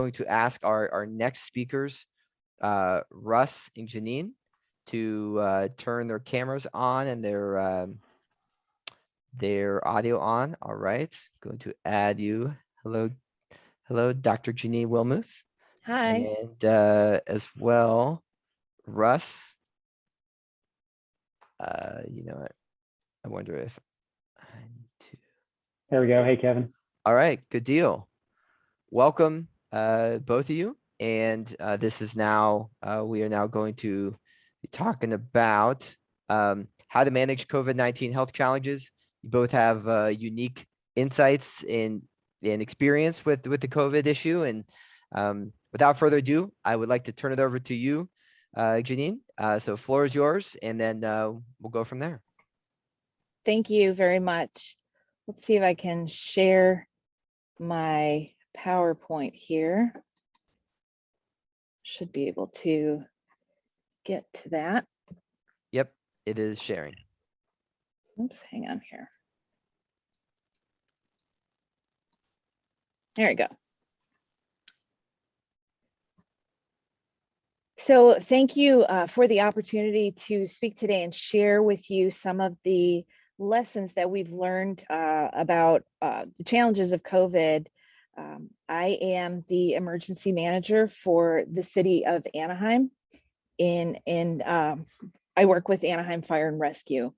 going to ask our next speakers, Russ and Jannine, to turn their cameras on and their audio on. All right, going to add you. Hello, Dr. Jannine Wilmoth. Hi. And as well, Russ. You know what? I wonder if I need to. There we go. Hey, Kevin. All right, good deal. Welcome, both of you. And this is now, we are now going to be talking about how to manage COVID-19 health challenges. You both have unique insights and experience with the COVID issue. And without further ado, I would like to turn it over to you, Jannine. So floor is yours, and then we'll go from there. Thank you very much. Let's see if I can share my PowerPoint here. Should be able to get to that. Yep, it is sharing. Oops, hang on here. There we go. So thank you for the opportunity to speak today and share with you some of the lessons that we've learned about the challenges of COVID. I am the emergency manager for the city of Anaheim. I work with Anaheim Fire and Rescue.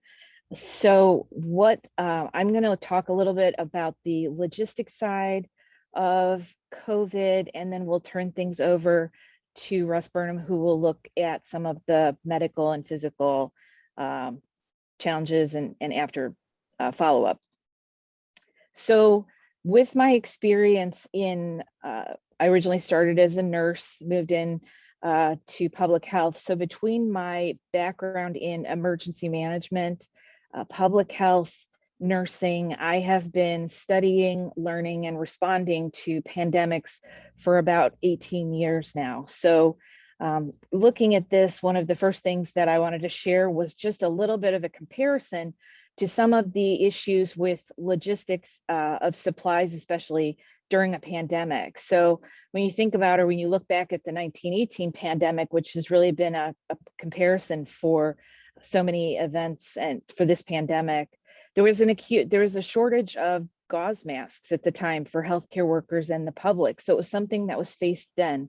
So what I'm going to talk a little bit about the logistics side of COVID, and then we'll turn things over to Russ Burnham, who will look at some of the medical and physical challenges and after follow-up. So with my experience in, I originally started as a nurse, moved in to public health. So between my background in emergency management, public health, nursing, I have been studying, learning, and responding to pandemics for about 18 years now. So looking at this, one of the first things that I wanted to share was just a little bit of a comparison to some of the issues with logistics of supplies, especially during a pandemic. So when you think about, or when you look back at the 1918 pandemic, which has really been a comparison for so many events and for this pandemic, there was a shortage of gauze masks at the time for healthcare workers and the public. So it was something that was faced then.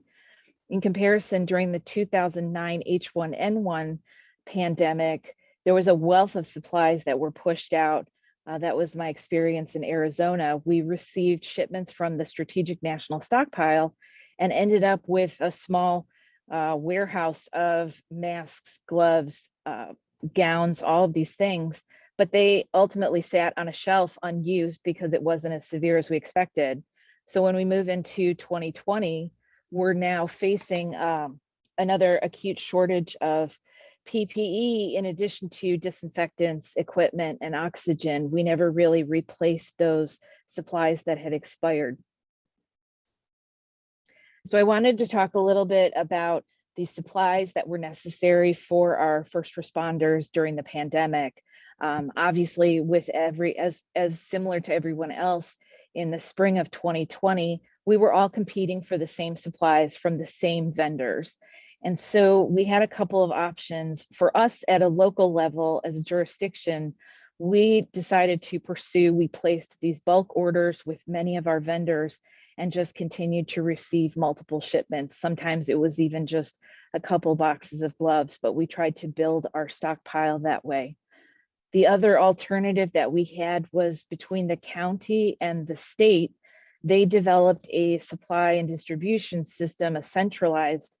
In comparison, during the 2009 H1n1 pandemic, there was a wealth of supplies that were pushed out. That was my experience in Arizona. We received shipments from the Strategic National Stockpile and ended up with a small warehouse of masks, gloves, gowns, all of these things, but they ultimately sat on a shelf unused because it wasn't as severe as we expected. So when we move into 2020, we're now facing another acute shortage of PPE in addition to disinfectants, equipment, and oxygen. We never really replaced those supplies that had expired. So I wanted to talk a little bit about the supplies that were necessary for our first responders during the pandemic. Obviously, with as similar to everyone else, in the spring of 2020, we were all competing for the same supplies from the same vendors. And so we had a couple of options. For us at a local level as a jurisdiction, we decided to pursue, we placed these bulk orders with many of our vendors and just continued to receive multiple shipments. Sometimes it was even just a couple boxes of gloves, but we tried to build our stockpile that way. The other alternative that we had was between the county and the state. They developed a supply and distribution system, a centralized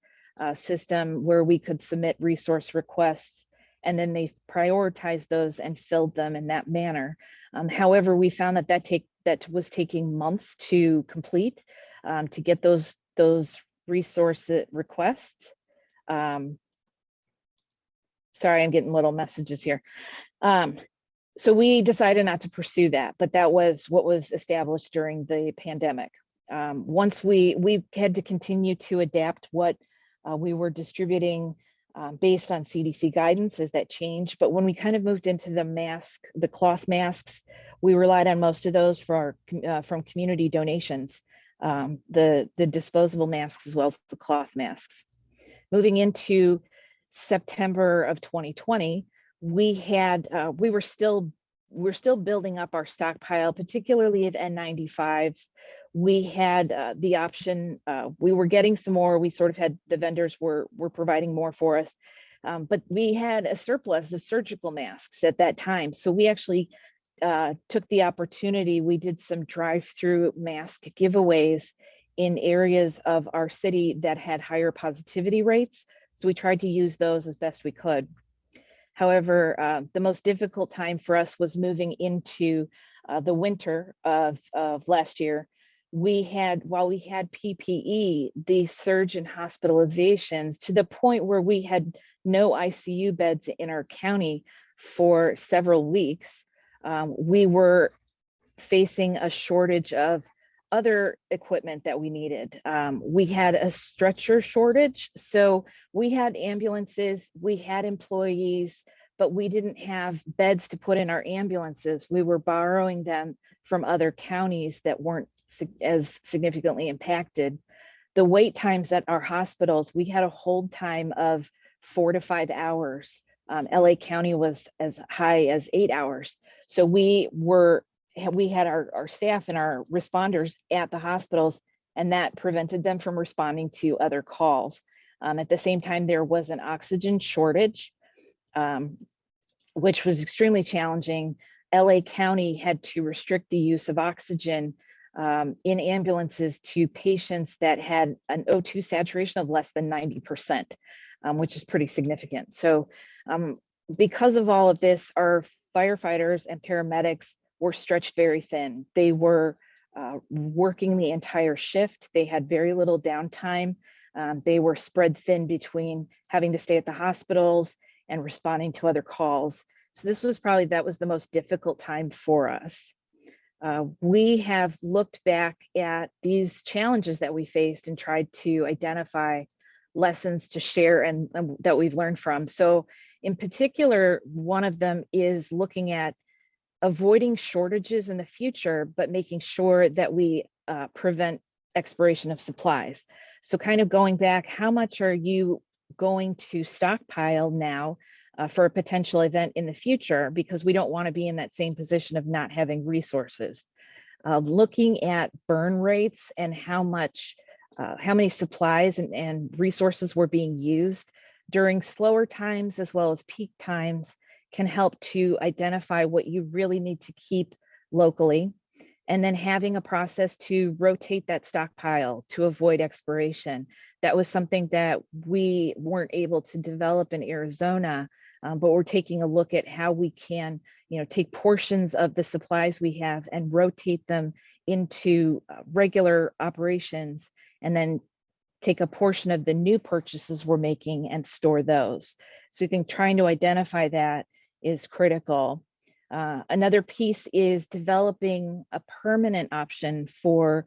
system where we could submit resource requests, and then they prioritized those and filled them in that manner. However, we found that was taking months to complete, to get those resource requests. Sorry, I'm getting little messages here. So we decided not to pursue that, but that was what was established during the pandemic. Once we had to continue to adapt what we were distributing based on CDC guidance as that changed. But when we kind of moved into the cloth masks, we relied on most of those from community donations. the disposable masks as well as the cloth masks. Moving into September of 2020, we're still building up our stockpile, particularly of N95s. We had the option, we were getting some more, we sort of had, the vendors were providing more for us, but we had a surplus of surgical masks at that time. So we actually took the opportunity, we did some drive-through mask giveaways in areas of our city that had higher positivity rates. So we tried to use those as best we could. However, the most difficult time for us was moving into the winter of last year. While we had PPE, the surge in hospitalizations to the point where we had no ICU beds in our county for several weeks. We were facing a shortage of other equipment that we needed. We had a stretcher shortage. So we had ambulances, we had employees, but we didn't have beds to put in our ambulances. We were borrowing them from other counties that weren't as significantly impacted. The wait times at our hospitals, we had a hold time of 4 to 5 hours. LA County was as high as 8 hours. So we had our staff and our responders at the hospitals, and that prevented them from responding to other calls. At the same time, there was an oxygen shortage, which was extremely challenging. LA County had to restrict the use of oxygen in ambulances to patients that had an O2 saturation of less than 90%, which is pretty significant. So because of all of this, our firefighters and paramedics were stretched very thin. They were working the entire shift. They had very little downtime. They were spread thin between having to stay at the hospitals and responding to other calls. So that was the most difficult time for us. We have looked back at these challenges that we faced and tried to identify lessons to share and that we've learned from. So in particular, one of them is looking at avoiding shortages in the future, but making sure that we prevent expiration of supplies. So kind of going back, how much are you going to stockpile now for a potential event in the future? Because we don't want to be in that same position of not having resources. Looking at burn rates and how many supplies and resources were being used during slower times as well as peak times can help to identify what you really need to keep locally, and then having a process to rotate that stockpile to avoid expiration. That was something that we weren't able to develop in Arizona, but we're taking a look at how we can, take portions of the supplies we have and rotate them into regular operations, and then take a portion of the new purchases we're making and store those. So I think trying to identify that is critical. Another piece is developing a permanent option for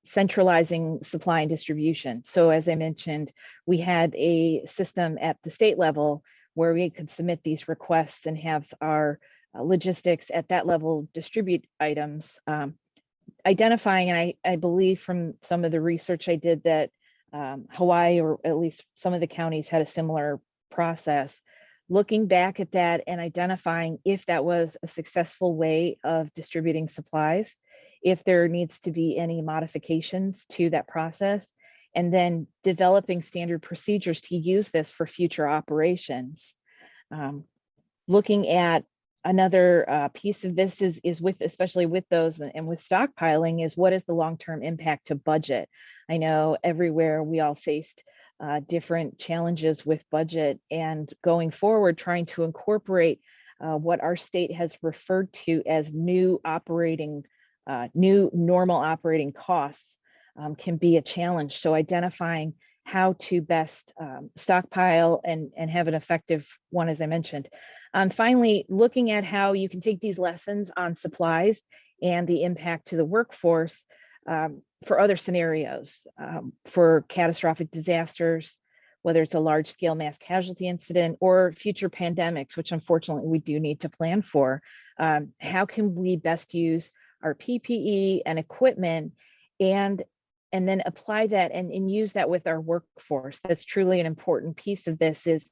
centralizing supply and distribution. So as I mentioned, we had a system at the state level where we could submit these requests and have our logistics at that level distribute items. Identifying, and I believe from some of the research I did that Hawaii, or at least some of the counties, had a similar process. Looking back at that and identifying if that was a successful way of distributing supplies, if there needs to be any modifications to that process, and then developing standard procedures to use this for future operations. Looking at another piece of this is with, especially with those and with stockpiling, is what is the long-term impact to budget? I know everywhere we all faced different challenges with budget, and going forward, trying to incorporate what our state has referred to as new normal operating costs can be a challenge. So identifying how to best stockpile and have an effective one, as I mentioned. Finally, looking at how you can take these lessons on supplies and the impact to the workforce for other scenarios, for catastrophic disasters, whether it's a large scale mass casualty incident or future pandemics, which unfortunately we do need to plan for. How can we best use our PPE and equipment and then apply that and use that with our workforce. That's truly an important piece of this, is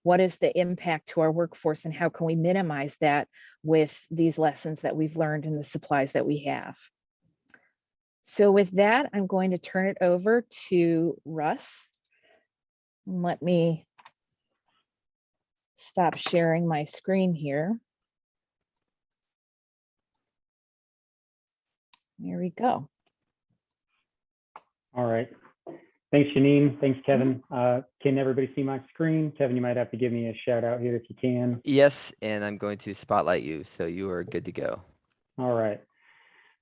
what is the impact to our workforce and how can we minimize that with these lessons that we've learned and the supplies that we have. So with that, I'm going to turn it over to Russ. Let me stop sharing my screen here. There we go. All right. Thanks, Jannine. Thanks, Kevin. Can everybody see my screen? Kevin, you might have to give me a shout out here if you can. Yes, and I'm going to spotlight you, so you are good to go. All right.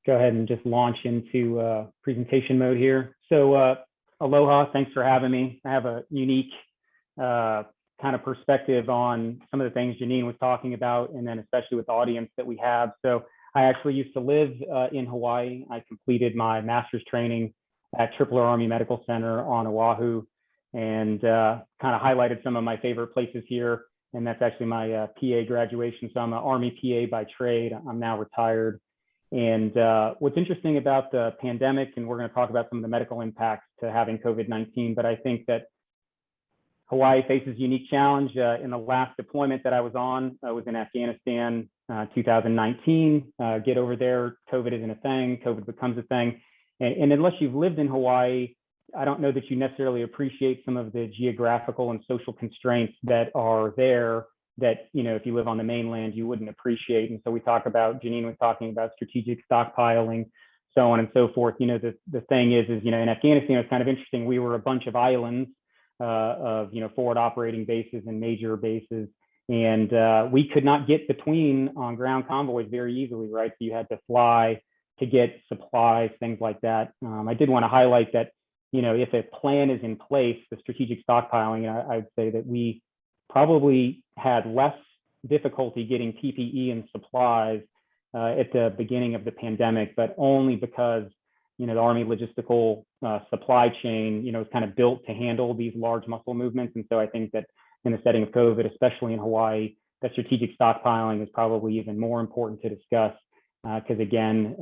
Go ahead and just launch into presentation mode here. So aloha, thanks for having me. I have a unique kind of perspective on some of the things Jannine was talking about, and then especially with the audience that we have. So I actually used to live in Hawaii. I completed my master's training at Tripler Army Medical Center on Oahu, and kind of highlighted some of my favorite places here. And that's actually my PA graduation. So I'm an Army PA by trade. I'm now retired. And what's interesting about the pandemic, and we're going to talk about some of the medical impacts to having COVID-19, but I think that Hawaii faces a unique challenge. In the last deployment that I was on, I was in Afghanistan, 2019. Get over there, COVID isn't a thing, COVID becomes a thing. And unless you've lived in Hawaii, I don't know that you necessarily appreciate some of the geographical and social constraints that are there that, you know, if you live on the mainland, you wouldn't appreciate. And so we talk about, Jannine was talking about strategic stockpiling, so on and so forth. You know, the thing is, you know, in Afghanistan, it's kind of interesting. We were a bunch of islands of, you know, forward operating bases and major bases. And we could not get between on ground convoys very easily, right? So you had to fly to get supplies, things like that. I did want to highlight that, you know, if a plan is in place, the strategic stockpiling, I'd say that we probably had less difficulty getting PPE and supplies at the beginning of the pandemic, but only because, you know, the Army logistical supply chain, you know, is kind of built to handle these large muscle movements. And so I think that in the setting of COVID, especially in Hawaii, that strategic stockpiling is probably even more important to discuss. Because again,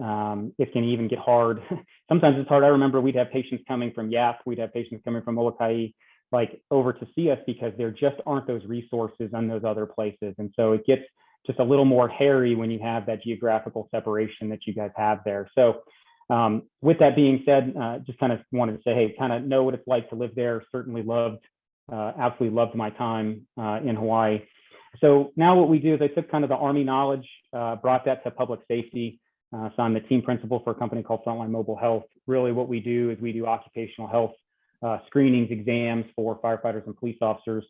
it can even get hard. Sometimes it's hard. I remember we'd have patients coming from Yap, we'd have patients coming from Molokai, like over to see us because there just aren't those resources on those other places. And so it gets just a little more hairy when you have that geographical separation that you guys have there. So with that being said, just kind of wanted to say, hey, kind of know what it's like to live there. Certainly absolutely loved my time in Hawaii. So now what we do is I took kind of the Army knowledge, brought that to public safety. So I'm the team principal for a company called Frontline Mobile Health. Really what we do is we do occupational health screenings, exams for firefighters and police officers.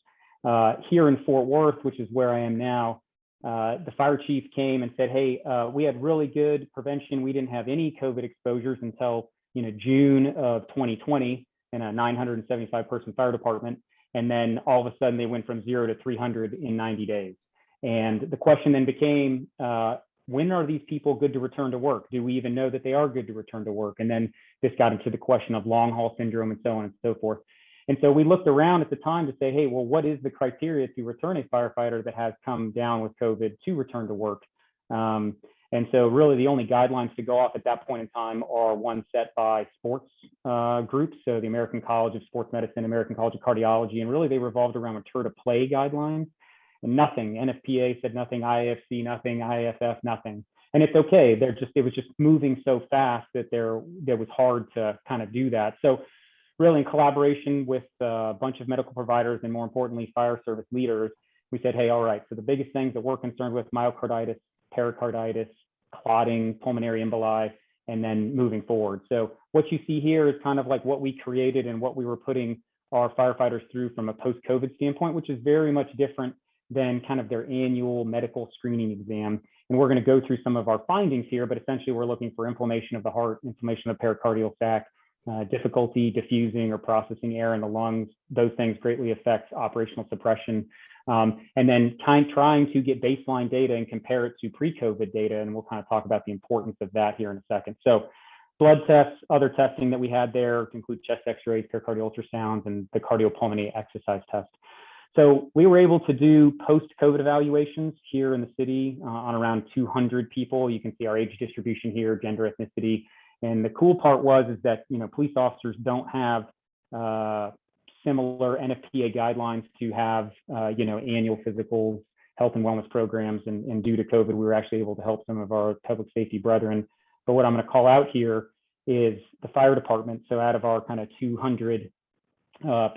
Here in Fort Worth, which is where I am now, the fire chief came and said, hey, we had really good prevention. We didn't have any COVID exposures until, you know, June of 2020 in a 975 person fire department. And then all of a sudden they went from 0 to 300 in 90 days. And the question then became, when are these people good to return to work? Do we even know that they are good to return to work? And then this got into the question of long haul syndrome and so on and so forth. And so we looked around at the time to say, hey, well, what is the criteria to return a firefighter that has come down with COVID to return to work? And so really the only guidelines to go off at that point in time are one set by sports groups. So the American College of Sports Medicine, American College of Cardiology, and really they revolved around return to play guidelines. And nothing, NFPA said nothing, IAFC, nothing, IAFF, nothing. And it's okay, it was just moving so fast that there was hard to kind of do that. So really in collaboration with a bunch of medical providers and more importantly, fire service leaders, we said, hey, all right, so the biggest things that we're concerned with, myocarditis, pericarditis, clotting, pulmonary emboli, and then moving forward. So what you see here is kind of like what we created and what we were putting our firefighters through from a post-COVID standpoint, which is very much different than kind of their annual medical screening exam. And we're going to go through some of our findings here, but essentially we're looking for inflammation of the heart, inflammation of the pericardial sac, difficulty diffusing or processing air in the lungs. Those things greatly affect operational suppression. And then trying to get baseline data and compare it to pre-COVID data. And we'll kind of talk about the importance of that here in a second. So blood tests, other testing that we had there to include chest x-rays, pericardial ultrasounds, and the cardiopulmonary exercise test. So we were able to do post-COVID evaluations here in the city on around 200 people. You can see our age distribution here, gender, ethnicity, And the cool part is that, police officers don't have similar NFPA guidelines to have, annual physicals, health and wellness programs. And due to COVID, we were actually able to help some of our public safety brethren. But what I'm going to call out here is the fire department. So out of our kind of 200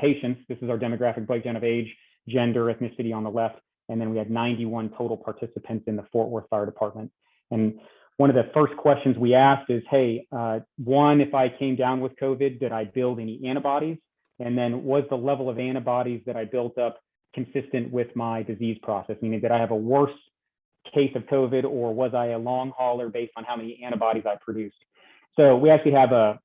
patients, this is our demographic breakdown of age, gender, ethnicity on the left. And then we had 91 total participants in the Fort Worth Fire Department. And one of the first questions we asked is, hey, one, if I came down with COVID, did I build any antibodies? And then was the level of antibodies that I built up consistent with my disease process? Meaning, did I have a worse case of COVID, or was I a long hauler based on how many antibodies I produced? So we actually have a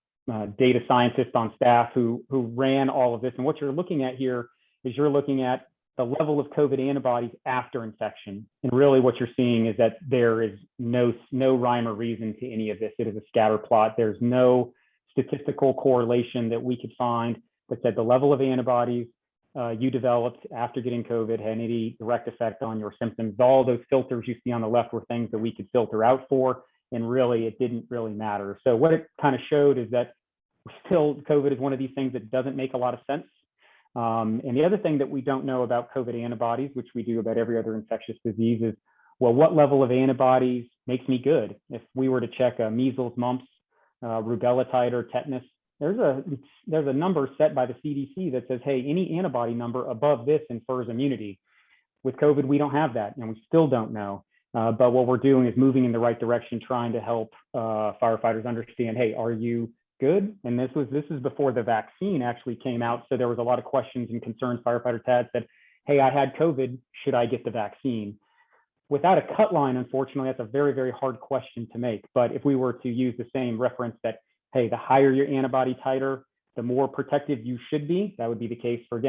data scientist on staff who ran all of this. And what you're looking at here is you're looking at the level of COVID antibodies after infection. And really what you're seeing is that there is no rhyme or reason to any of this. It is a scatter plot. There's no statistical correlation that we could find that said the level of antibodies you developed after getting COVID had any direct effect on your symptoms. All those filters you see on the left were things that we could filter out for, and really it didn't really matter. So what it kind of showed is that still COVID is one of these things that doesn't make a lot of sense. And the other thing that we don't know about COVID antibodies, which we do about every other infectious disease, is, well, what level of antibodies makes me good? If we were to check measles, mumps, rubella titer, tetanus, there's a number set by the CDC that says, hey, any antibody number above this infers immunity. With COVID, we don't have that, and we still don't know. But what we're doing is moving in the right direction, trying to help firefighters understand, hey, are you good? And this is before the vaccine actually came out. So there was a lot of questions and concerns firefighters had, said, hey, I had COVID, should I get the vaccine? Without a cut line, unfortunately, that's a very, very hard question to make. But if we were to use the same reference that, hey, the higher your antibody titer, the more protective you should be, that would be the case for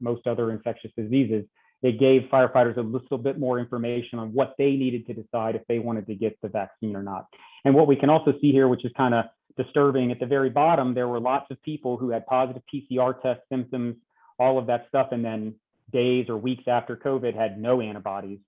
most other infectious diseases. They gave firefighters a little bit more information on what they needed to decide if they wanted to get the vaccine or not. And what we can also see here, which is kind of disturbing, at the very bottom, there were lots of people who had positive PCR test symptoms, all of that stuff, and then days or weeks after COVID had no antibodies.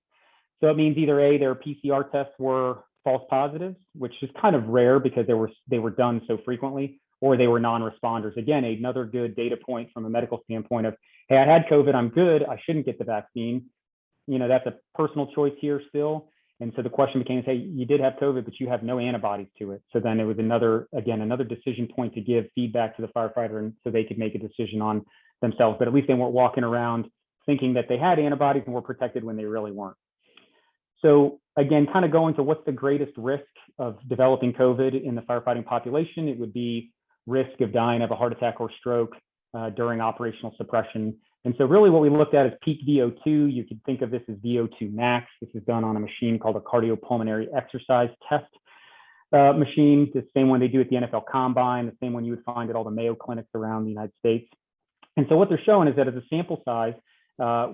So it means either A, their PCR tests were false positives, which is kind of rare because they were done so frequently, or they were non-responders. Again, another good data point from a medical standpoint of, hey, I had COVID, I'm good, I shouldn't get the vaccine. That's a personal choice here still. And so the question became, hey, you did have COVID, but you have no antibodies to it. So then it was another decision point to give feedback to the firefighter, and so they could make a decision on themselves. But at least they weren't walking around thinking that they had antibodies and were protected when they really weren't. So again, kind of going to what's the greatest risk of developing COVID in the firefighting population, it would be risk of dying of a heart attack or stroke during operational suppression. And so really what we looked at is peak VO2. You could think of this as VO2 max. This is done on a machine called a cardiopulmonary exercise test machine, the same one they do at the NFL Combine, the same one you would find at all the Mayo clinics around the United States. And so what they're showing is that as a sample size,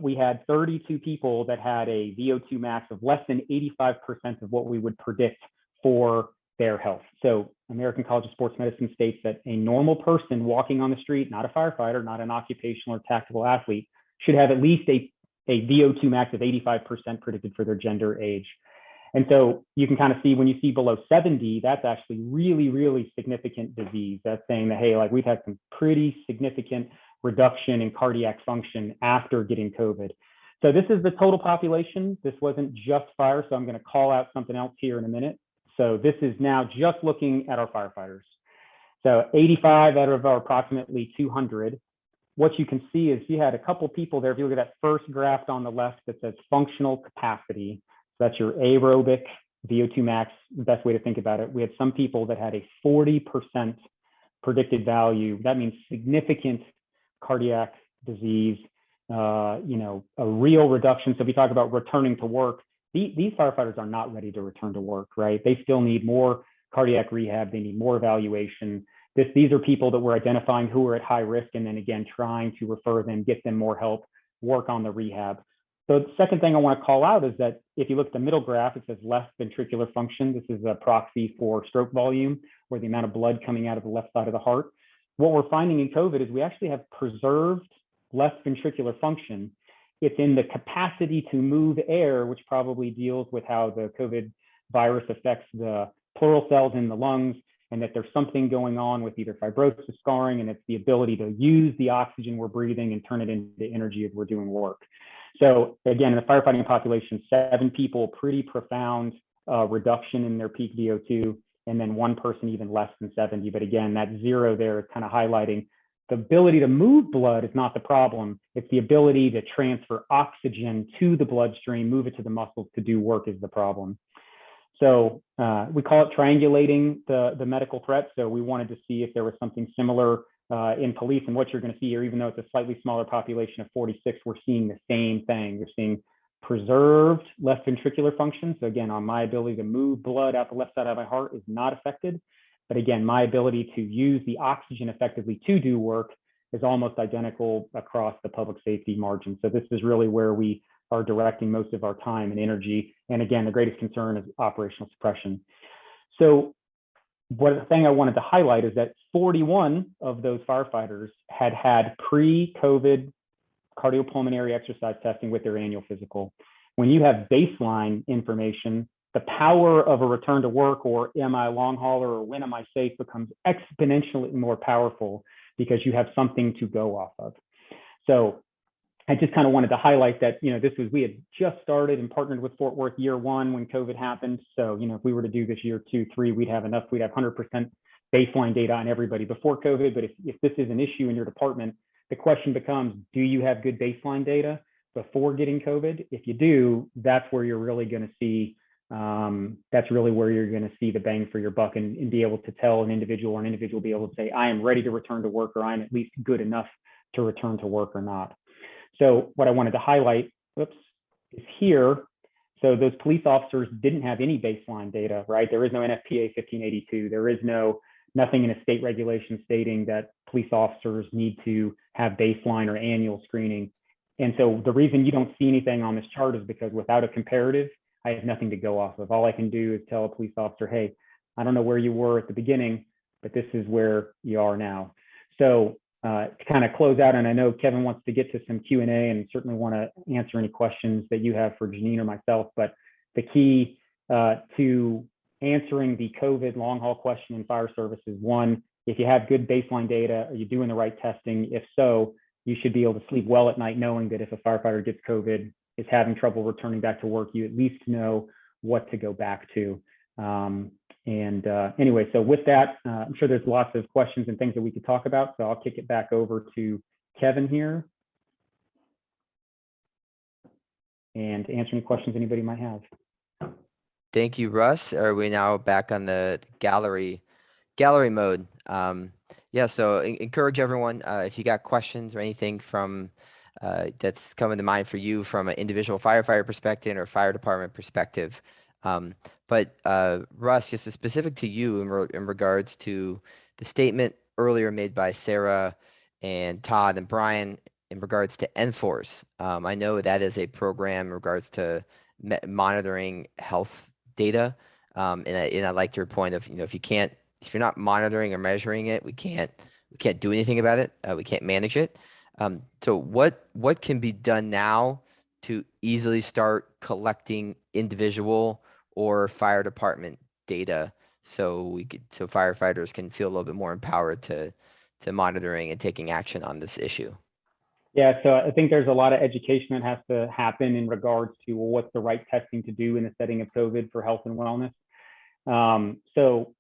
we had 32 people that had a VO2 max of less than 85% of what we would predict for their health. So American College of Sports Medicine states that a normal person walking on the street, not a firefighter, not an occupational or tactical athlete, should have at least a VO2 max of 85% predicted for their gender, age. And so you can kind of see when you see below 70, that's actually really, really significant disease. That's saying that, hey, like we've had some pretty significant reduction in cardiac function after getting COVID. So this is the total population. This wasn't just fire. So I'm going to call out something else here in a minute. So this is now just looking at our firefighters. So 85 out of our approximately 200. What you can see is you had a couple people there. If you look at that first graph on the left that says functional capacity, so that's your aerobic VO2 max, the best way to think about it. We had some people that had a 40% predicted value. That means significant cardiac disease, a real reduction. So if we talk about returning to work, these firefighters are not ready to return to work, right? They still need more cardiac rehab. They need more evaluation. These are people that we're identifying who are at high risk, and then again, trying to refer them, get them more help, work on the rehab. So the second thing I want to call out is that if you look at the middle graph, it says left ventricular function. This is a proxy for stroke volume, or the amount of blood coming out of the left side of the heart. What we're finding in COVID is we actually have preserved left ventricular function. It's in the capacity to move air, which probably deals with how the COVID virus affects the pleural cells in the lungs. and that there's something going on with either fibrosis, scarring, and it's the ability to use the oxygen we're breathing and turn it into energy as we're doing work. So again, in the firefighting population, 7 people, pretty profound reduction in their peak VO2, and then 1 person even less than 70. But again, that 0 there is kind of highlighting the ability to move blood is not the problem. It's the ability to transfer oxygen to the bloodstream, move it to the muscles to do work is the problem. So we call it triangulating the medical threat. So we wanted to see if there was something similar in police, and what you're going to see here, even though it's a slightly smaller population of 46, we're seeing the same thing. We're seeing preserved left ventricular function. So again, on my ability to move blood out the left side of my heart is not affected. But again, my ability to use the oxygen effectively to do work is almost identical across the public safety margin. So this is really where we are directing most of our time and energy. And again, the greatest concern is operational suppression. So the thing I wanted to highlight is that 41 of those firefighters had pre-COVID cardiopulmonary exercise testing with their annual physical. When you have baseline information, the power of a return to work, or am I a long hauler, or when am I safe, becomes exponentially more powerful because you have something to go off of. So I just kind of wanted to highlight that, we had just started and partnered with Fort Worth year 1 when COVID happened. So, if we were to do this year 2, 3, we'd have 100% baseline data on everybody before COVID. But if this is an issue in your department, the question becomes, do you have good baseline data before getting COVID? If you do, that's where you're really going to see the bang for your buck, and be able to tell an individual be able to say, I am ready to return to work, or I'm at least good enough to return to work or not. So what I wanted to highlight, is here. So those police officers didn't have any baseline data, right? There is no NFPA 1582. There is nothing in a state regulation stating that police officers need to have baseline or annual screening. And so the reason you don't see anything on this chart is because without a comparative, I have nothing to go off of. All I can do is tell a police officer, hey, I don't know where you were at the beginning, but this is where you are now. So to kind of close out, and I know Kevin wants to get to some Q&A and certainly want to answer any questions that you have for Jannine or myself, but the key to answering the COVID long haul question in fire services, 1, if you have good baseline data, are you doing the right testing? If so, you should be able to sleep well at night knowing that if a firefighter gets COVID, is having trouble returning back to work, you at least know what to go back to. Anyway, so with that, I'm sure there's lots of questions and things that we could talk about. So I'll kick it back over to Kevin here and answer any questions anybody might have. Thank you, Russ. Are we now back on the gallery mode? Yeah, so encourage everyone, if you got questions or anything from that's coming to mind for you from an individual firefighter perspective or fire department perspective. But Russ, just specific to you in regards to the statement earlier made by Sarah and Todd and Brian in regards to NFORCE. I know that is a program in regards to monitoring health data. And I like your point of, if you're not monitoring or measuring it, we can't do anything about it. We can't manage it. So what can be done now to easily start collecting individual or fire department data so firefighters can feel a little bit more empowered to monitoring and taking action on this issue? Yeah, so I think there's a lot of education that has to happen in regards to what's the right testing to do in the setting of COVID for health and wellness. So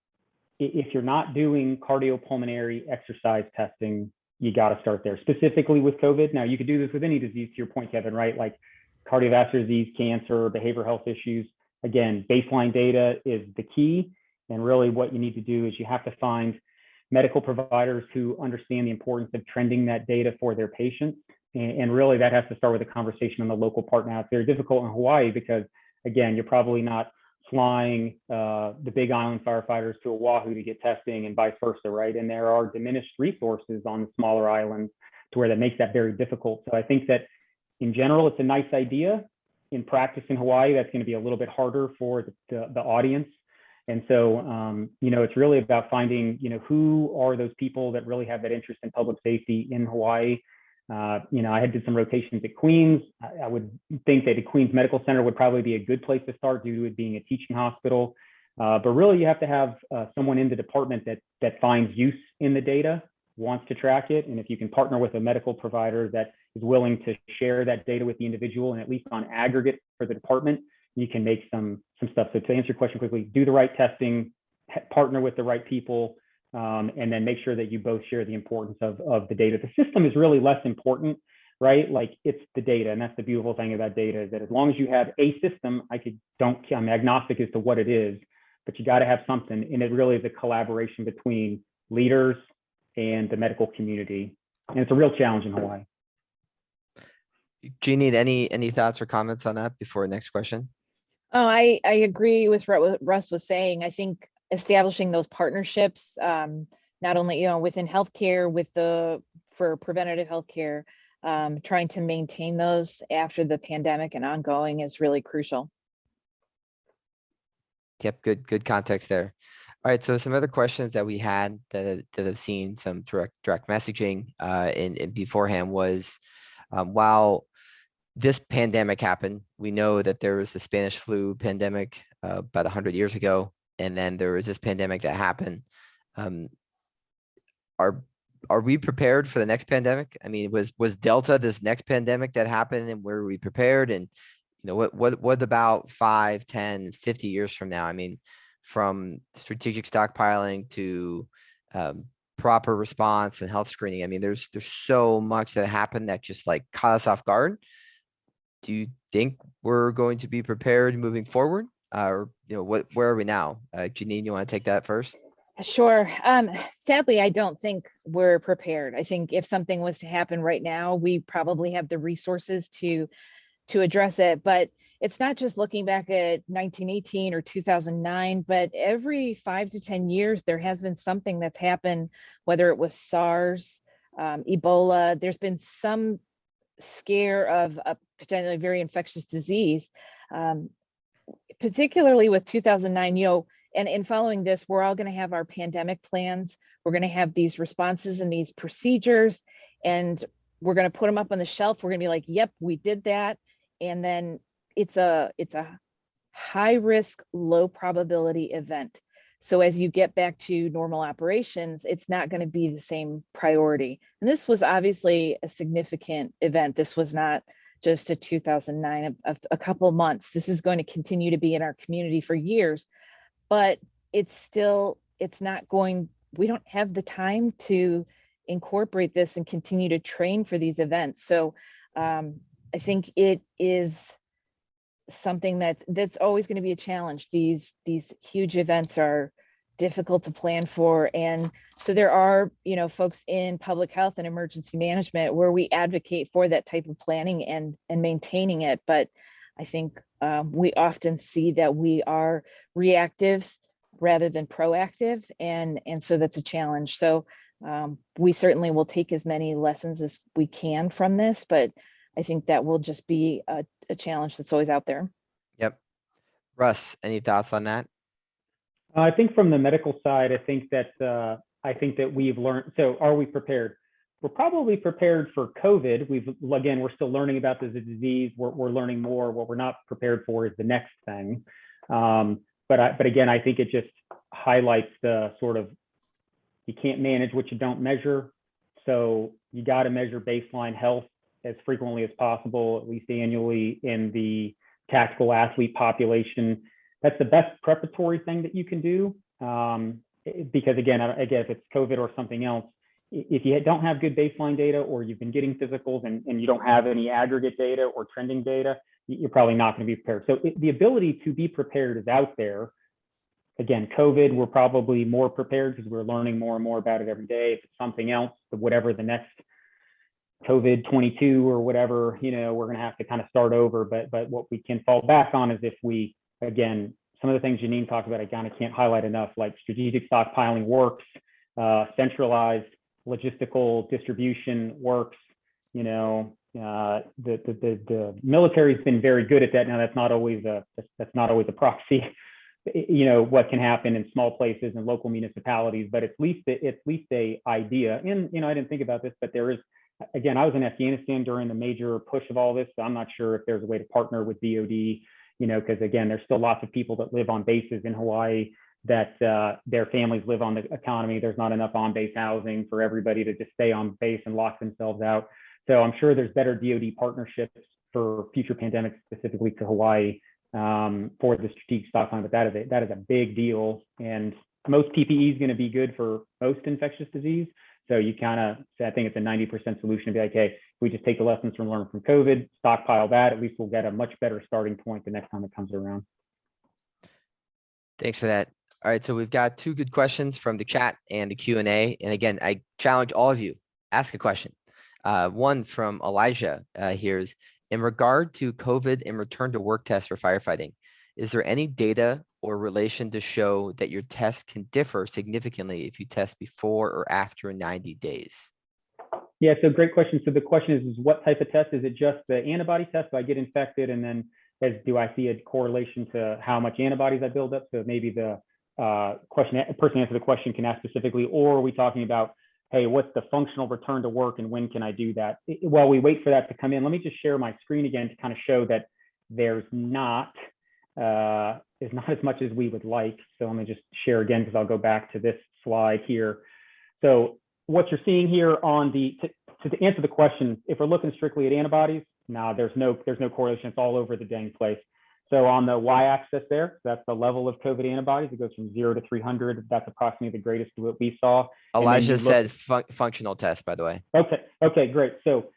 if you're not doing cardiopulmonary exercise testing, you got to start there, specifically with COVID. Now, you could do this with any disease, to your point, Kevin, right? Like cardiovascular disease, cancer, behavioral health issues. Again, baseline data is the key. And really what you need to do is you have to find medical providers who understand the importance of trending that data for their patients. And really that has to start with a conversation on the local part. Now, it's very difficult in Hawaii because, again, you're probably not flying the big island firefighters to Oahu to get testing and vice versa, right? And there are diminished resources on the smaller islands to where that makes that very difficult. So I think that in general, it's a nice idea. In practice in Hawaii, that's going to be a little bit harder for the audience. And so, it's really about finding, who are those people that really have that interest in public safety in Hawaii. I had did some rotations at Queens. I would think that the Queens Medical Center would probably be a good place to start due to it being a teaching hospital. But really, you have to have someone in the department that finds use in the data, wants to track it, and if you can partner with a medical provider that is willing to share that data with the individual, and at least on aggregate for the department, you can make some stuff. So to answer your question quickly, do the right testing, partner with the right people, and then make sure that you both share the importance of the data. The system is really less important, right? Like, it's the data, and that's the beautiful thing about data, is that as long as you have a system, I'm agnostic as to what it is, but you got to have something, and it really is a collaboration between leaders and the medical community, and it's a real challenge in Hawaii. Jannine, any thoughts or comments on that before next question? Oh, I agree with what Russ was saying. I think establishing those partnerships, not only within healthcare, for preventative healthcare, trying to maintain those after the pandemic and ongoing is really crucial. Yep, good context there. All right, so some other questions that we had that have seen some direct messaging in beforehand was, while this pandemic happened, we know that there was the Spanish flu pandemic about 100 years ago, and then there was this pandemic that happened. Are we prepared for the next pandemic? I mean, was Delta this next pandemic that happened, and were we prepared? And what about 5, 10, 50 years from now? I mean, from strategic stockpiling to proper response and health screening. I mean, there's so much that happened that just like caught us off guard. Do you think we're going to be prepared moving forward? Or where are we now? Jannine, you want to take that first? Sure. Sadly, I don't think we're prepared. I think if something was to happen right now, we probably have the resources to address it. But it's not just looking back at 1918 or 2009, but every 5 to 10 years, there has been something that's happened, whether it was SARS, Ebola. There's been some scare of a potentially very infectious disease, particularly with 2009, and following this, we're all going to have our pandemic plans. We're going to have these responses and these procedures, and we're going to put them up on the shelf. We're going to be like, yep, we did that. And then it's a high risk, low probability event. So as you get back to normal operations, it's not going to be the same priority. And this was obviously a significant event. This was not just a 2009, a couple months. This is going to continue to be in our community for years, but we don't have the time to incorporate this and continue to train for these events. So I think it is something that's always going to be a challenge. These huge events are difficult to plan for, and so there are folks in public health and emergency management where we advocate for that type of planning and maintaining it. But I think we often see that we are reactive rather than proactive, and so that's a challenge. So we certainly will take as many lessons as we can from this, but I think that will just be a challenge that's always out there. Yep. Russ, any thoughts on that? I think from the medical side, I think that we've learned. So are we prepared? We're probably prepared for COVID. We're still learning about the disease. We're learning more. What we're not prepared for is the next thing. But again, I think it just highlights the sort of, you can't manage what you don't measure. So you got to measure baseline health as frequently as possible, at least annually, in the tactical athlete population. That's the best preparatory thing that you can do. Because again, if it's COVID or something else, if you don't have good baseline data, or you've been getting physicals and you don't have any aggregate data or trending data, you're probably not going to be prepared. So the ability to be prepared is out there. Again, COVID, we're probably more prepared because we're learning more and more about it every day. If it's something else, whatever the next COVID 22 or whatever, we're going to have to kind of start over. But what we can fall back on is if we, again, some of the things Jannine talked about, I kind of can't highlight enough, like strategic stockpiling works, centralized logistical distribution works. The military's been very good at that. Now that's not always a proxy, what can happen in small places and local municipalities, but at least a idea. And I didn't think about this, but there is, again, I was in Afghanistan during the major push of all this, so I'm not sure if there's a way to partner with DoD because again, there's still lots of people that live on bases in Hawaii that their families live on the economy. There's not enough on-base housing for everybody to just stay on base and lock themselves out. So I'm sure there's better DoD partnerships for future pandemics, specifically to Hawaii, for the strategic stockpiling, but that is a big deal. And most PPE is going to be good for most infectious disease. So you kind of, I think it's a 90% solution to be like, hey, if we just take the lessons learned from COVID, stockpile that, at least we'll get a much better starting point the next time it comes around. Thanks for that. All right, so we've got two good questions from the chat and the Q&A. And again, I challenge all of you, ask a question. One from Elijah here is, in regard to COVID and return to work tests for firefighting, is there any data or relation to show that your test can differ significantly if you test before or after 90 days? Yeah, so great question. So the question is what type of test? Is it just the antibody test? Do I get infected and then do I see a correlation to how much antibodies I build up? So maybe the person answering the question can ask specifically, or are we talking about, hey, what's the functional return to work and when can I do that? While we wait for that to come in, let me just share my screen again to kind of show that there's not as much as we would like. So let me just share again, because I'll go back to this slide here. So what you're seeing here on to answer the question, if we're looking strictly at antibodies, no, there's no correlation. It's all over the dang place. So on the y-axis there, that's the level of COVID antibodies. It goes from 0 to 300. That's approximately the greatest what we saw. Elijah said functional test, by the way. Okay, great. So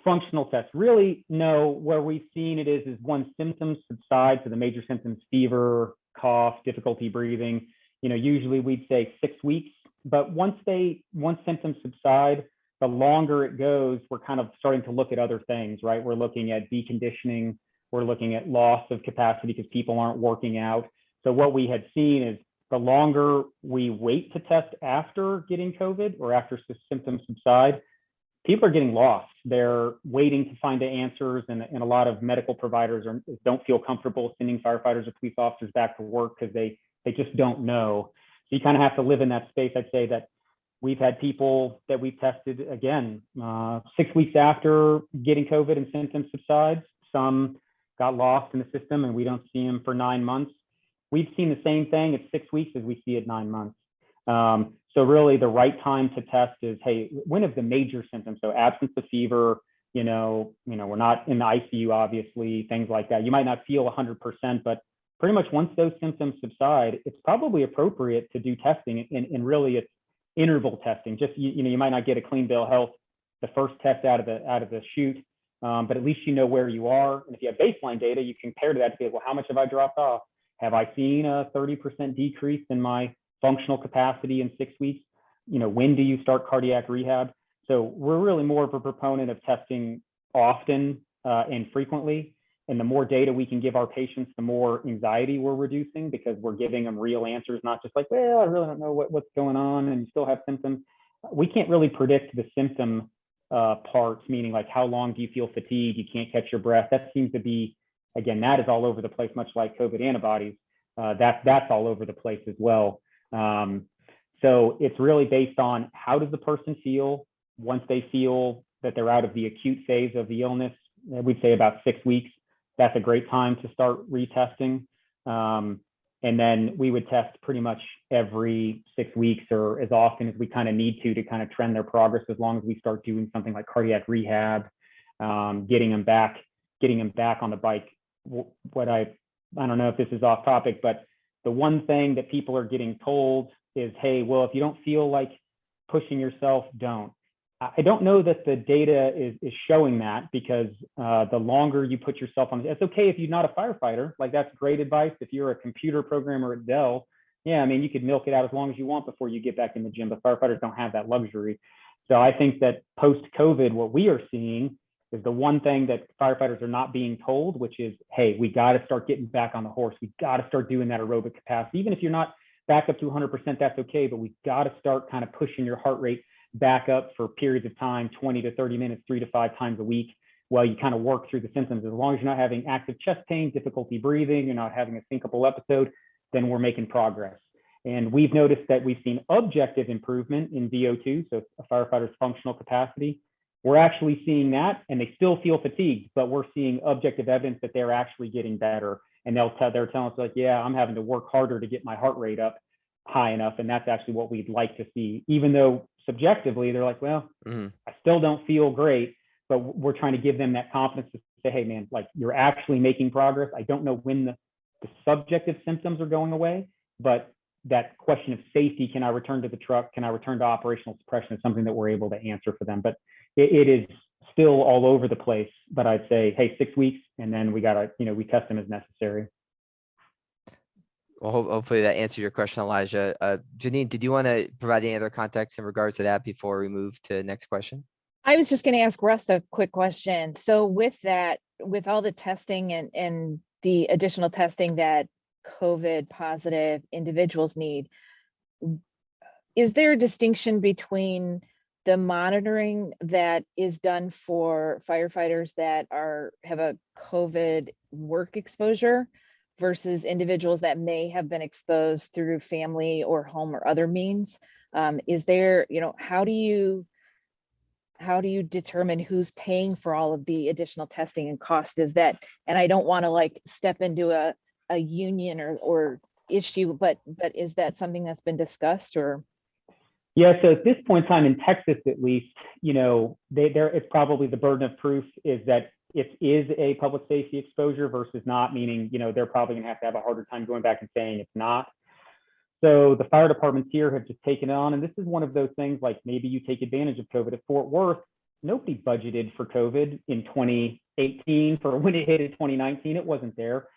functional tests, really no, where we've seen it is when symptoms subside, so the major symptoms, fever, cough, difficulty breathing, usually we'd say 6 weeks, but once symptoms subside, the longer it goes, we're kind of starting to look at other things, right? We're looking at deconditioning, we're looking at loss of capacity because people aren't working out. So what we had seen is the longer we wait to test after getting COVID or after symptoms subside, people are getting lost. They're waiting to find the answers, and a lot of medical providers don't feel comfortable sending firefighters or police officers back to work because they just don't know. So you kind of have to live in that space. I'd say that we've had people that we've tested, again, 6 weeks after getting COVID and symptoms subside. Some got lost in the system and we don't see them for 9 months. We've seen the same thing at 6 weeks as we see at 9 months. So really the right time to test is, hey, when have the major symptoms? So absence of fever, we're not in the ICU, obviously, things like that. You might not feel 100%, but pretty much once those symptoms subside, it's probably appropriate to do testing, and really it's interval testing. Just, you might not get a clean bill of health the first test out of the chute, but at least you know where you are. And if you have baseline data, you compare to that to say, well, how much have I dropped off? Have I seen a 30% decrease in my functional capacity in 6 weeks? When do you start cardiac rehab? So we're really more of a proponent of testing often and frequently. And the more data we can give our patients, the more anxiety we're reducing, because we're giving them real answers, not just like, well, I really don't know what's going on and you still have symptoms. We can't really predict the symptom parts, meaning like how long do you feel fatigued, you can't catch your breath. That seems to be, again, that is all over the place, much like COVID antibodies. That's all over the place as well. So it's really based on how does the person feel once they feel that they're out of the acute phase of the illness. We'd say about 6 weeks. That's a great time to start retesting. And then we would test pretty much every 6 weeks or as often as we kind of need to kind of trend their progress, as long as we start doing something like cardiac rehab, getting them back on the bike. I don't know if this is off topic, but the one thing that people are getting told is, hey, well, if you don't feel like pushing yourself, don't. I don't know that the data is showing that, because the longer you put yourself on, it's okay if you're not a firefighter, like that's great advice. If you're a computer programmer at Dell, yeah, I mean, you could milk it out as long as you want before you get back in the gym, but firefighters don't have that luxury. So I think that post-COVID, what we are seeing is the one thing that firefighters are not being told, which is, hey, we got to start getting back on the horse. We got to start doing that aerobic capacity. Even if you're not back up to 100%, that's okay, but we got to start kind of pushing your heart rate back up for periods of time, 20 to 30 minutes, 3 to 5 times a week, while you kind of work through the symptoms. As long as you're not having active chest pain, difficulty breathing, you're not having a syncopal episode, then we're making progress. And we've noticed that we've seen objective improvement in VO2, so a firefighter's functional capacity, we're actually seeing that, and they still feel fatigued, but we're seeing objective evidence that they're actually getting better. And they're telling us like, yeah, I'm having to work harder to get my heart rate up high enough. And that's actually what we'd like to see, even though subjectively they're like, well, I still don't feel great, but we're trying to give them that confidence to say, hey man, like you're actually making progress. I don't know when the subjective symptoms are going away, but that question of safety, can I return to the truck? Can I return to operational suppression, is something that we're able to answer for them. But it is still all over the place. But I'd say, hey, 6 weeks, and then we gotta, we test them as necessary. Well, hopefully that answered your question, Elijah. Jannine, did you want to provide any other context in regards to that before we move to the next question? I was just going to ask Russ a quick question. So with that, with all the testing and the additional testing that COVID positive individuals need, is there a distinction between the monitoring that is done for firefighters that have a COVID work exposure versus individuals that may have been exposed through family or home or other means? Is there, how do you determine who's paying for all of the additional testing and cost? Is that, and I don't want to like step into a union or issue, but is that something that's been discussed or? Yeah, so at this point in time in Texas, at least, it's probably the burden of proof is that it is a public safety exposure versus not, meaning, they're probably gonna have to have a harder time going back and saying it's not. So the fire departments here have just taken it on, and this is one of those things like maybe you take advantage of COVID. At Fort Worth, nobody budgeted for COVID in 2018 for when it hit in 2019, it wasn't there.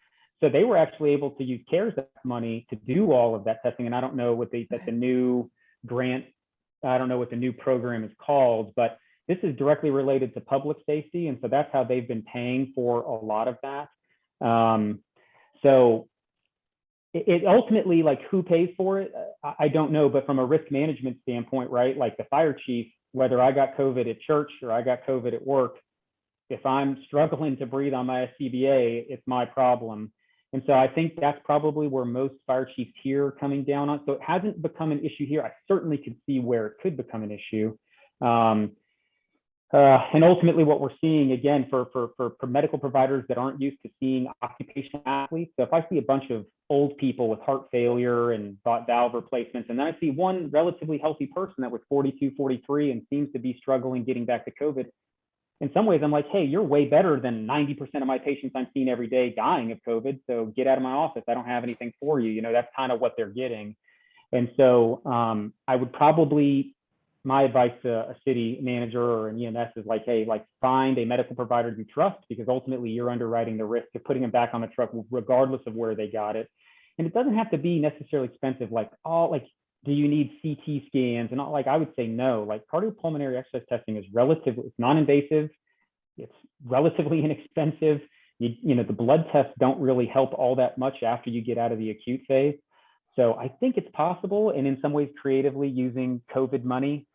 So they were actually able to use CARES Act money to do all of that testing. And I don't know what the new grant, I don't know what the new program is called, but this is directly related to public safety. And so that's how they've been paying for a lot of that. So it ultimately, like who pays for it, I don't know, but from a risk management standpoint, right? Like the fire chief, whether I got COVID at church or I got COVID at work, if I'm struggling to breathe on my SCBA, it's my problem. And so I think that's probably where most fire chiefs here are coming down on. So it hasn't become an issue here. I certainly could see where it could become an issue. And ultimately what we're seeing, again, for medical providers that aren't used to seeing occupational athletes. So if I see a bunch of old people with heart failure and valve replacements, and then I see one relatively healthy person that was 42, 43 and seems to be struggling getting back to COVID, in some ways I'm like, hey, you're way better than 90% of my patients I'm seeing every day dying of COVID. So get out of my office. I don't have anything for you. That's kind of what they're getting. And so I would probably, my advice to a city manager or an EMS is like, hey, like find a medical provider you trust, because ultimately you're underwriting the risk of putting them back on the truck regardless of where they got it. And it doesn't have to be necessarily expensive, do you need CT scans? And I would say no. Like cardiopulmonary exercise testing is relatively, it's non-invasive, it's relatively inexpensive. The blood tests don't really help all that much after you get out of the acute phase. So I think it's possible, and in some ways creatively using COVID money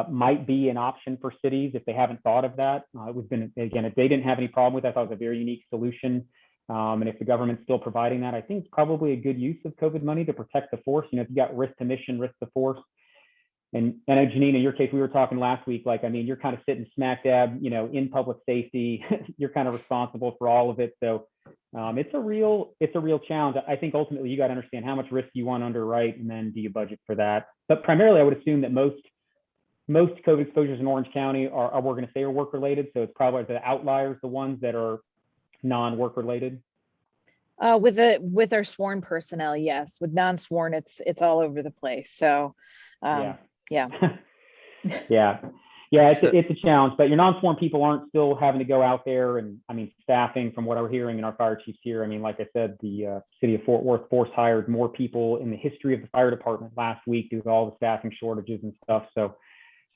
might be an option for cities if they haven't thought of that. It was been, again, if they didn't have any problem with that, I thought it was a very unique solution. And if the government's still providing that, I think it's probably a good use of COVID money to protect the force. If you got risk to mission, risk to force. And I know, Jannine, in your case, we were talking last week, you're kind of sitting smack dab, in public safety. You're kind of responsible for all of it. So it's a real challenge. I think ultimately you got to understand how much risk you want to underwrite, and then do you budget for that. But primarily, I would assume that most COVID exposures in Orange County are we're going to say are work related. So it's probably the outliers, the ones that are non-work related. With our sworn personnel, yes. With non-sworn, it's all over the place. So yeah. It's a challenge, but your non-sworn people aren't still having to go out there. And staffing, from what I'm hearing in our fire chiefs here, like I said, the city of Fort Worth force hired more people in the history of the fire department last week due to all the staffing shortages and stuff. So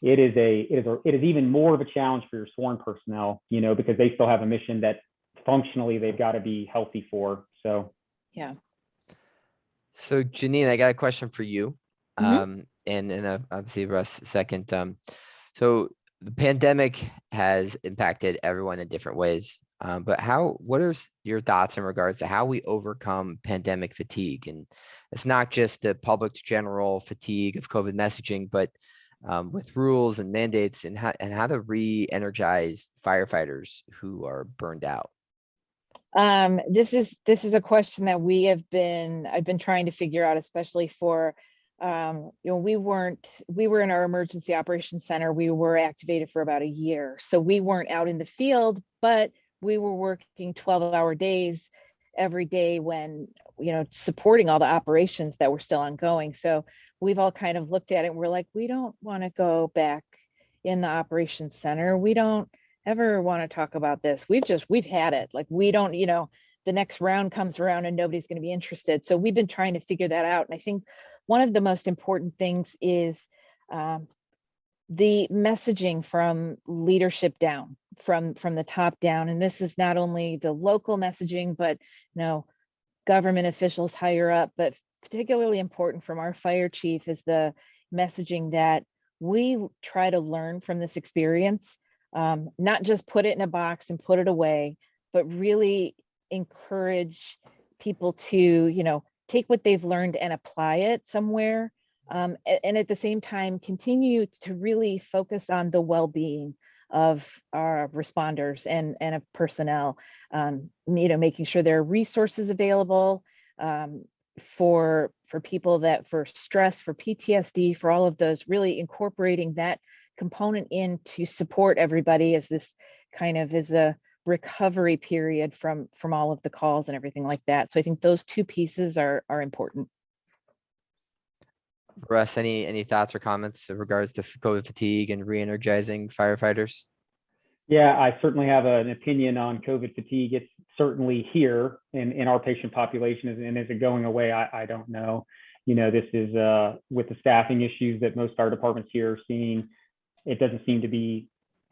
it is even more of a challenge for your sworn personnel, because they still have a mission that functionally they've got to be healthy for. So yeah. So Jannine, I got a question for you. And obviously Russ second. So the pandemic has impacted everyone in different ways. But what are your thoughts in regards to how we overcome pandemic fatigue? And it's not just the public's general fatigue of COVID messaging, but with rules and mandates, and how to re-energize firefighters who are burned out? This is a question that I've been trying to figure out, especially for, we were in our emergency operations center. We were activated for about a year. So we weren't out in the field, but we were working 12-hour days every day when, supporting all the operations that were still ongoing. So we've all kind of looked at it and we're like, we don't want to go back in the operations center. We don't ever want to talk about this. We've had it. Like, we don't, the next round comes around and nobody's going to be interested. So we've been trying to figure that out. And I think one of the most important things is the messaging from leadership down, from the top down. And this is not only the local messaging, but government officials higher up, but particularly important from our fire chief is the messaging that we try to learn from this experience, not just put it in a box and put it away, but really encourage people to, take what they've learned and apply it somewhere. And at the same time, continue to really focus on the well-being of our responders and of personnel, making sure there are resources available for people that for stress, for PTSD, for all of those, really incorporating that component in to support everybody as this kind of is a recovery period from all of the calls and everything like that. So I think those two pieces are important. Russ, any thoughts or comments in regards to COVID fatigue and re-energizing firefighters? Yeah, I certainly have an opinion on COVID fatigue. It's certainly here in our patient population, and is it going away? I don't know. This is with the staffing issues that most fire departments here are seeing. It doesn't seem to be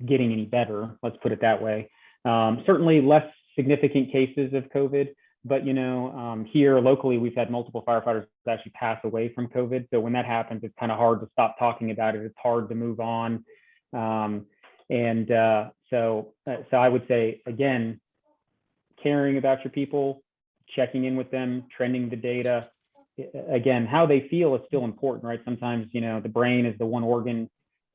getting any better. Let's put it that way. Certainly less significant cases of COVID, but here locally, we've had multiple firefighters actually pass away from COVID. So when that happens, it's kind of hard to stop talking about it. It's hard to move on. So I would say, again, caring about your people, checking in with them, trending the data. Again, how they feel is still important, right? Sometimes, the brain is the one organ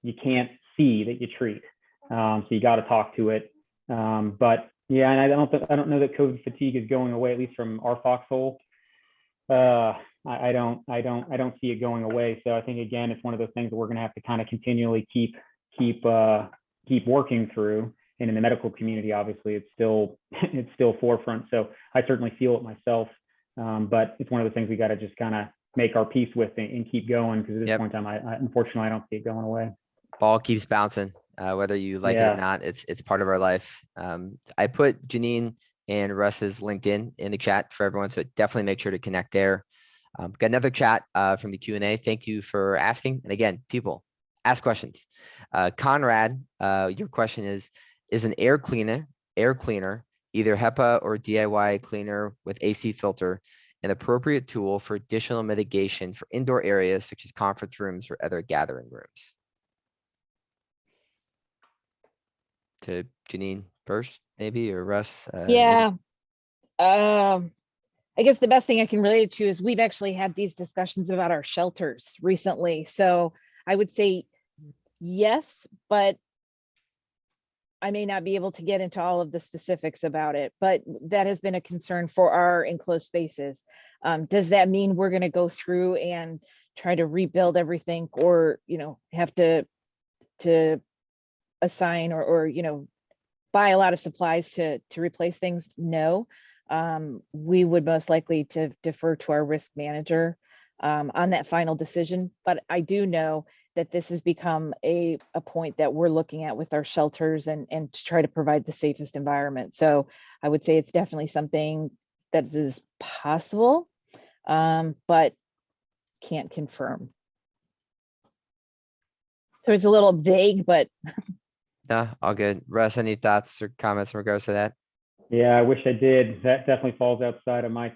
you can't see that you treat. So you got to talk to it. But yeah, and I don't know that COVID fatigue is going away, at least from our foxhole. I don't see it going away. So I think, again, it's one of those things that we're going to have to kind of continually keep working through. And in the medical community, obviously, it's still forefront. So I certainly feel it myself. But it's one of the things we got to just kind of make our peace with and keep going, because at this point in time, unfortunately, I don't see it going away. Ball keeps bouncing, whether you like it or not. It's part of our life. I put Jannine and Russ's LinkedIn in the chat for everyone, so definitely make sure to connect there. Got another chat from the Q&A. Thank you for asking. And again, people, ask questions. Conrad, your question is an air cleaner, either HEPA or DIY cleaner with AC filter, an appropriate tool for additional mitigation for indoor areas such as conference rooms or other gathering rooms? To Jannine first, maybe, or Russ? Yeah. I guess the best thing I can relate it to is we've actually had these discussions about our shelters recently. So I would say yes, but I may not be able to get into all of the specifics about it, but that has been a concern for our enclosed spaces. Does that mean we're going to go through and try to rebuild everything, or, have to assign or buy a lot of supplies to replace things? No. We would most likely to defer to our risk manager on that final decision. But I do know that this has become a point that we're looking at with our shelters and to try to provide the safest environment. So I would say it's definitely something that is possible, but can't confirm. So it's a little vague, but. No, all good. Russ, any thoughts or comments in regards to that? Yeah, I wish I did. That definitely falls outside of my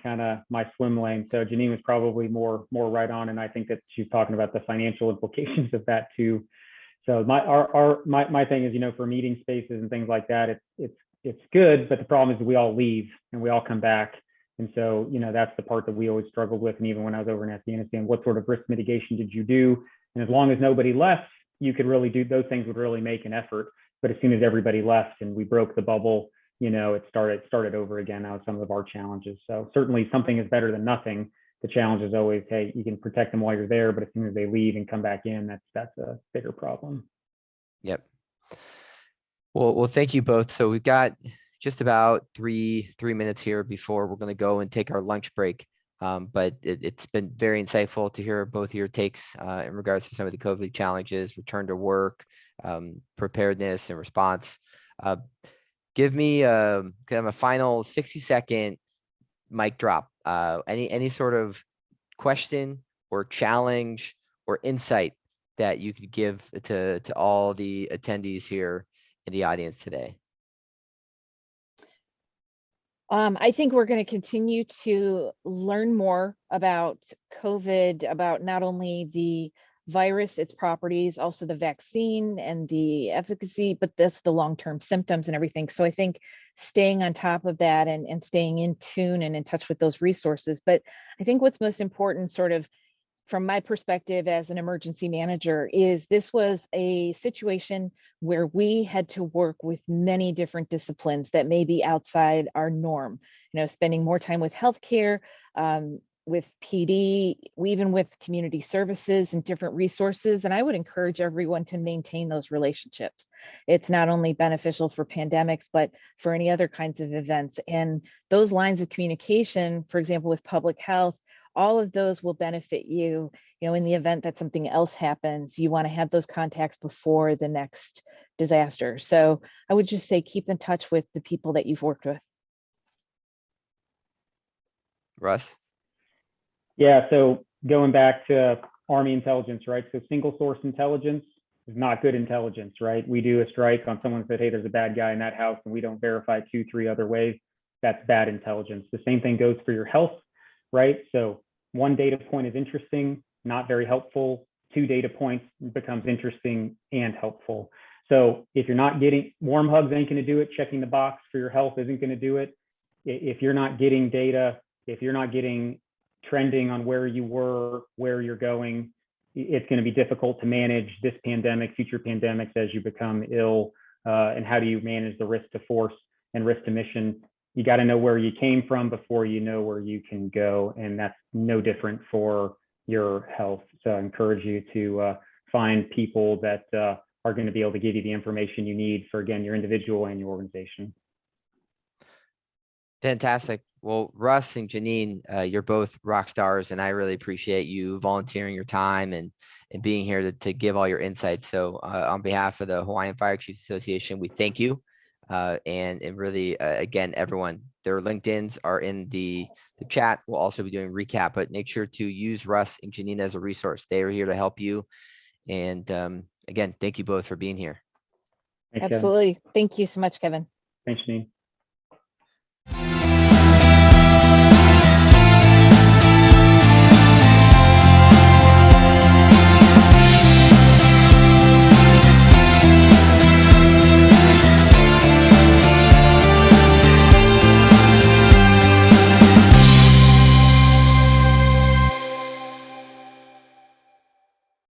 swim lane. So Jannine was probably more right on, and I think that she's talking about the financial implications of that too. So my thing is, for meeting spaces and things like that, it's good, but the problem is we all leave and we all come back, and so that's the part that we always struggled with. And even when I was over in Afghanistan, what sort of risk mitigation did you do? And as long as nobody left, you could really do those things would really make an effort. But as soon as everybody left and we broke the bubble, it started over again. That was some of our challenges. So certainly something is better than nothing. The challenge is always, hey, you can protect them while you're there, but as soon as they leave and come back in, that's a bigger problem. Yep. Well, thank you both. So we've got just about three minutes here before we're going to go and take our lunch break. But it's been very insightful to hear both your takes in regards to some of the COVID challenges, return to work, preparedness and response. Give me kind of a final 60-second mic drop. Any sort of question or challenge or insight that you could give to all the attendees here in the audience today? I think we're going to continue to learn more about COVID, about not only the virus, its properties, also the vaccine and the efficacy, but the long-term symptoms and everything. So I think staying on top of that and staying in tune and in touch with those resources. But I think what's most important, sort of from my perspective as an emergency manager, is this was a situation where we had to work with many different disciplines that may be outside our norm, spending more time with healthcare, with PD, even with community services and different resources. And I would encourage everyone to maintain those relationships. It's not only beneficial for pandemics, but for any other kinds of events. And those lines of communication, for example, with public health, all of those will benefit you, in the event that something else happens. You want to have those contacts before the next disaster. So I would just say, keep in touch with the people that you've worked with. Russ? Yeah, so going back to Army intelligence, right? So single source intelligence is not good intelligence, right? We do a strike on someone said, hey, there's a bad guy in that house, and we don't verify 2-3 other ways. That's bad intelligence. The same thing goes for your health, right? So one data point is interesting, not very helpful. 2 data points becomes interesting and helpful. So if you're not getting, warm hugs ain't going to do it. Checking the box for your health isn't going to do it. If you're not getting data, if you're not getting trending on where you were, where you're going, it's going to be difficult to manage this pandemic, future pandemics as you become ill. And how do you manage the risk to force and risk to mission? You got to know where you came from before you know where you can go. And that's no different for your health. So I encourage you to find people that are going to be able to give you the information you need for, again, your individual and your organization. Fantastic. Well, Russ and Jannine, you're both rock stars, and I really appreciate you volunteering your time and being here to give all your insights. So on behalf of the Hawaiian Fire Chiefs Association, we thank you. And really, again, everyone, their LinkedIns are in the chat. We'll also be doing recap, but make sure to use Russ and Jannine as a resource. They are here to help you. And again, thank you both for being here. Thanks, Absolutely. Kevin. Thank you so much, Kevin. Thanks, Jannine.